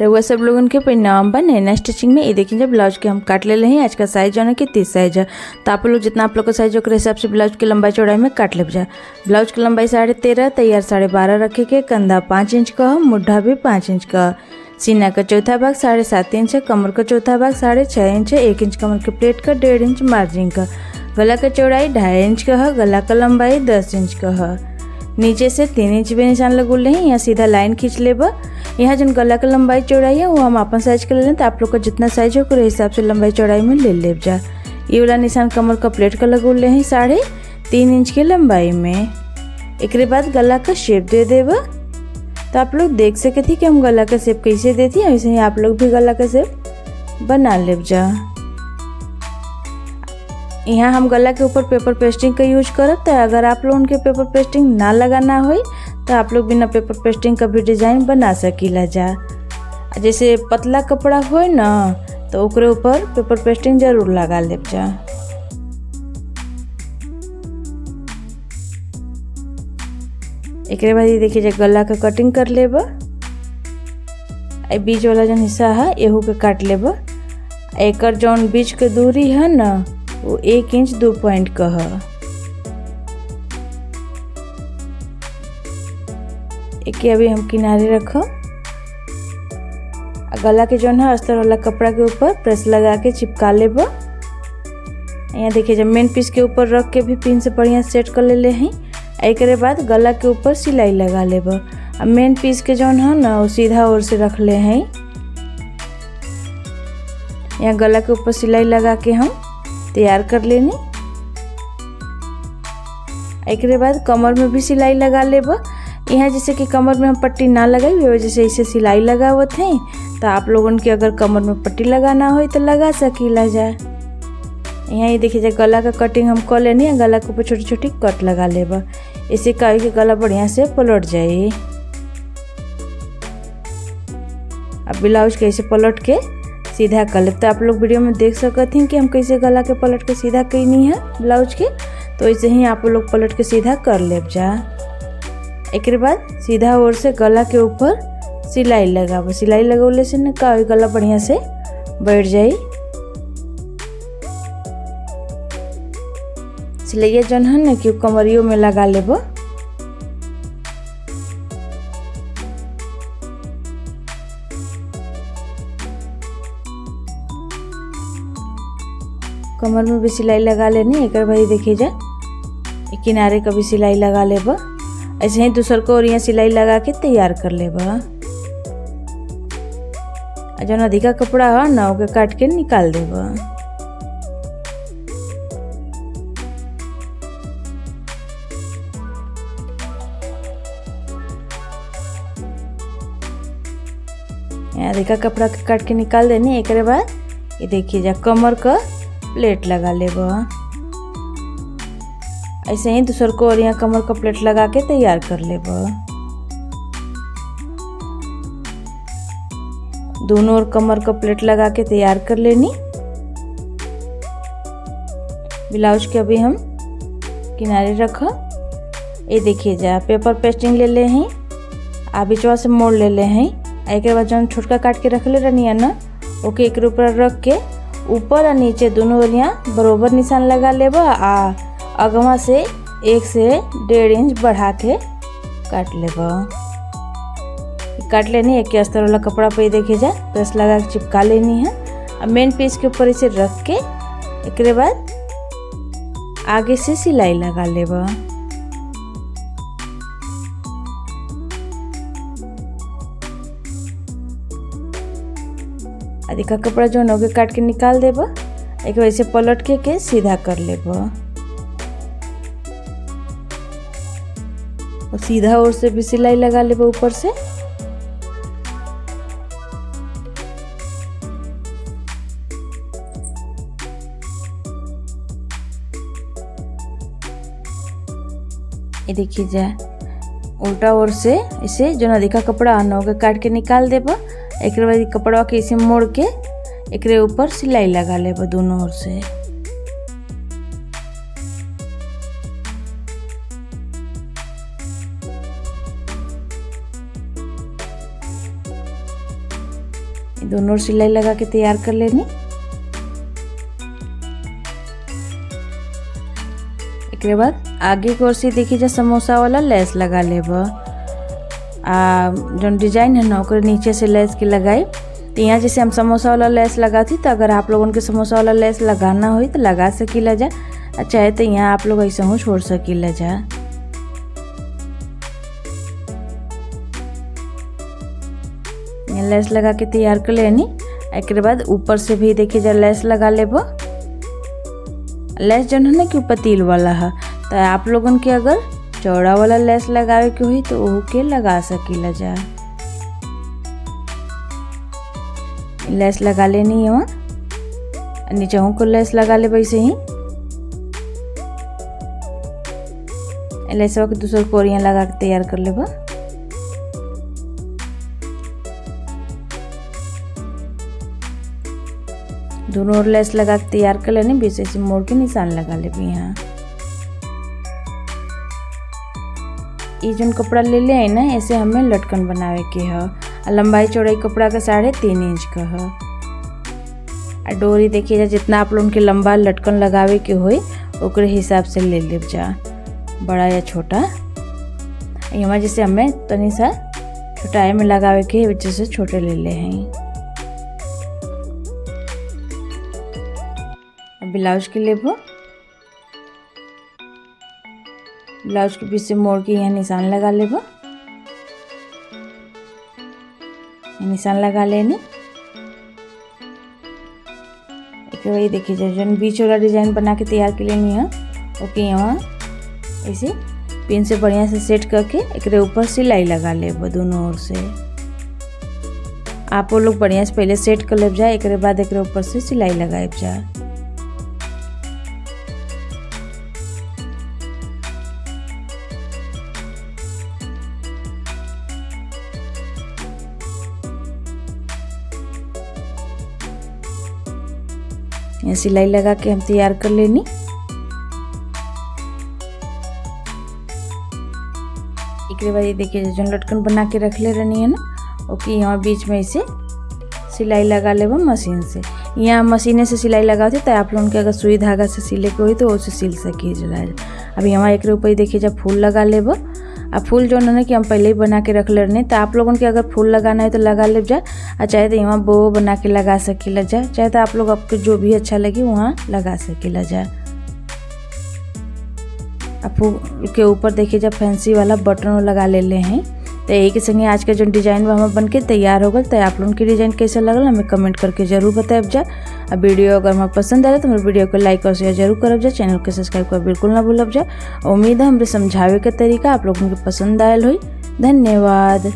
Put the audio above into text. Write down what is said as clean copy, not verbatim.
रउआ सब लोगन के परिणाम बा नैना स्टिचिंग में। ये देखिए जब ब्लाउज के हम काट ले हैं। आज का साइज जो है कि 30 साइज है। तो आप लोग जितना आप लोग का साइज ओकर हिसाब से ब्लाउज की लंबाई चौड़ाई में काट ले जा। ब्लाउज की लंबाई 13.5, तैयार 12.5 रखे के। कंधा 5 इंच का, मुड्ढा भी 5 इंच का। सीना का चौथा भाग 7.5 इंच है। कमर का चौथा भाग 6.5 इंच है। 1 इंच कमर के प्लेट का, 1.5 इंच मार्जिन का। गला का चौड़ाई 2.5 इंच का है। गला का लंबाई 10 इंच का है। नीचे से 3 इंच भी निशान लगो ले। यहाँ सीधा लाइन खींच लेबा। यहाँ जन गला का लंबाई चौड़ाई है वो हम अपन साइज के ले लें। तो आप लोग का जितना साइज है उस हिसाब से लंबाई चौड़ाई में ले ले जा। ये वाला निशान कमर का प्लेट का लगो ले हैं 3.5 इंच की लंबाई में। एक बाद गला का शेप दे देबा। तो आप लोग देख सके थी कि हम गला का शेप कैसे देती हैं, वैसे ही आप लोग भी गला का शेप बना ले जा। यहाँ हम गला के ऊपर पेपर पेस्टिंग का यूज करब। तो अगर आप लोगों के पेपर पेस्टिंग ना लगाना हो तो आप लोग बिना पेपर पेस्टिंग का भी डिजाइन बना सकीला जा। जैसे पतला कपड़ा हो ना तो ओकरे ऊपर पेपर पेस्टिंग जरूर लगा ले जा। एक बाद ये देखिए गला का कटिंग कर लेबा। बीच वाला जो हिस्सा है एहू के काट लेबा। एक जौन बीच के दूरी है ना वो 1 इंच 2 पॉइंट का है। एक अभी हम किनारे रखो। गला के जौन है अस्तर वाला कपड़ा के ऊपर प्रेस लगा के चिपका लेबा। यहाँ देखिए जब मेन पीस के ऊपर रख के भी पिन से बढ़िया सेट कर ले हैं। एक बाद गला के ऊपर सिलाई लगा लेबा। अब मेन पीस के जौन है ना वो सीधा ओर से रख ले हैं। यहाँ गला के ऊपर सिलाई लगा के हम तैयार कर लेनी। एक बाद कमर में भी सिलाई लगा लेबा। यहाँ जैसे कि कमर में हम पट्टी ना लगाई हुई वजह से इसे सिलाई लगावत हैं। तो आप लोगों के अगर कमर में पट्टी लगाना हो तो लगा सकीला जाए। यहाँ ये देखिए गला का कटिंग हम कर लेनी है। गला के ऊपर छोटी छोटी कट लगा लेबा। इसे कहीं के गला बढ़िया से पलट जाए। अब ब्लाउज कैसे पलट के सीधा कर ले। तो आप लोग वीडियो में देख सकते हैं कि हम कैसे गला के पलट के सीधा कैनी है ब्लाउज के। तो ऐसे ही आप लोग पलट के सीधा कर ले जा। एक बाद सीधा ओर से गला के ऊपर सिलाई लगाओ। सिलाई लगौले से न का गला बढ़िया से बैठ जाए। सिलाइया जौन है न कि कमरियों में लगा लेबो। कमर में भी सिलाई लगा लेनी। एक भाई देखिए जा किनारे का भी सिलाई लगा लेबा। ऐसे ही दूसर को और यहाँ सिलाई लगा के तैयार कर लेबा। जो अधिका कपड़ा है ना ओके काट के निकाल देबा। यहाँ अधिका कपड़ा के काट के निकाल देनी। एक बाद ये देखिए जा कमर का प्लेट लगा लेबा। ऐसे ही दूसर को और यहाँ कमर का प्लेट लगा के तैयार कर लेबा। दोनों और कमर का प्लेट लगा के तैयार कर लेनी। ब्लाउज के अभी हम किनारे रखा। ये देखिए जा पेपर पेस्टिंग ले ले हैं। बीचवा से मोड़ ले ले हैं। एक बाद जो छोटका काट के रख ले रही है ना ओके एक ऊपर रख के ऊपर और नीचे दोनों ओरिया बरोबर निशान लगा लेबा। अगवा से 1 से 1.5 इंच बढ़ा के काट लेबा। काट लेनी। एक अस्तर वाला कपड़ा पे देखिए जा प्रेस लगा के चिपका लेनी है। अब मेन पीस के ऊपर इसे रख के एक बाद आगे से सिलाई लगा लेबा। अधिका कपड़ा जो नोके काट के निकाल देबा। एक वैसे पलट के सीधा कर लेबा। और सीधा ओर से भी सिलाई लगा लेबा ऊपर से। ये देखिए जा उल्टा ओर से इसे जो अधिका कपड़ा आना होगा काट के निकाल देबा। एक बाद कपड़ा के इसे मोड़ के एक ऊपर सिलाई लगा लेबा दोनों ओर से। दोनों सिलाई लगा के तैयार कर लेनी। एक बाद आगे की ओर से देखिए जा समोसा वाला लेस लगा लेब। जो डिजाइन है ना ओकर नीचे से लेस के लगाई। तो यहाँ जैसे हम समोसा वाला लेस लगाती, तो अगर आप लोगों के समोसा वाला लेस लगाना हो तो लगा सकीला जा, चाहे तो यहाँ आप लोग ऐसा हो छोड़ सकीला जा। लेस लगा के तैयार कर लेनी। एक बाद ऊपर से भी देखिए जा लेस लगा लेब। लेस जो है ना कि पतील वाला है, तो आप लोगन के अगर चौड़ा वाला लेस लगावे के हुई तो ओहू के लगा सकीला जा। लेस लगा लेनी है वहाँ नीचे को लेस लगा ले वैसे ही। लेसवा के दूसरे कोरियां लगा के तैयार कर लेबा। दोनों ओर लेस लगा के तैयार कर लेनी। बीच से मोड़ के निशान लगा ले यहाँ। ये जो कपड़ा ले ले आई ना, ऐसे हमें लटकन बनावे के है। लंबाई चौड़ाई कपड़ा का 3.5 इंच का है। डोरी देखिए जा जितना आप लोगों के लंबा लटकन लगावे के होई ओकरे हिसाब से ले ले जा, बड़ा या छोटा। यहाँ जैसे हमें तनी सा छोटाई में लगावे के वजह से छोटे ले ले हैं। ब्लाउज के लेबो। ब्लाउज के बीच से मोड़ के यहाँ निशान लगा लेबो। निशान लगा लेने। एक वही देखिए जो बीच वाला डिजाइन बना के तैयार कर लेनी है। ओके यहाँ ऐसे पिन से बढ़िया से सेट करके एक ऊपर सिलाई लगा लेबो दोनों ओर से। आप वो लोग बढ़िया से पहले सेट कर लेब जा, एक बाद एक ऊपर से सिलाई लगाए जा। यहाँ सिलाई लगा के हम तैयार कर लेनी। एक बाद ये देखिए जो लटकन बना के रख ले रहनी है ना, ओके यहाँ बीच में इसे सिलाई लगा लेबो मशीन से। यहाँ मशीने से सिलाई लगाते तो आप लोगों के अगर सुई धागा से सिले के हुई तो वो से सिल सकी जला। अभी यहाँ एक ऊपर देखिए जब फूल लगा लेबो। अब फूल जो है कि हम पहले ही बना के रख ले रहे, तो आप लोगों के अगर फूल लगाना है तो लगा ले जा, और चाहे तो यहाँ बो बना के लगा सकीला जा, चाहे तो आप लोग आपको जो भी अच्छा लगे वहाँ लगा सकीला जा। अब फूल के ऊपर देखिए जब फैंसी वाला बटन लगा ले हैं। तो यही के संगे आज का जो डिजाइन हमें बन के तैयार हो गल। तो आप लोगों की डिजाइन कैसा लगल हमें कमेंट करके जरूर बताएब जा। अब वीडियो अगर हमें पसंद आए तो हमारे वीडियो को लाइक और शेयर जरूर करब जा। चैनल को सब्सक्राइब कर बिल्कुल ना भूलब जा। उम्मीद है हमरे समझावे के तरीका आप लोगों के पसंद आयल हुई। धन्यवाद।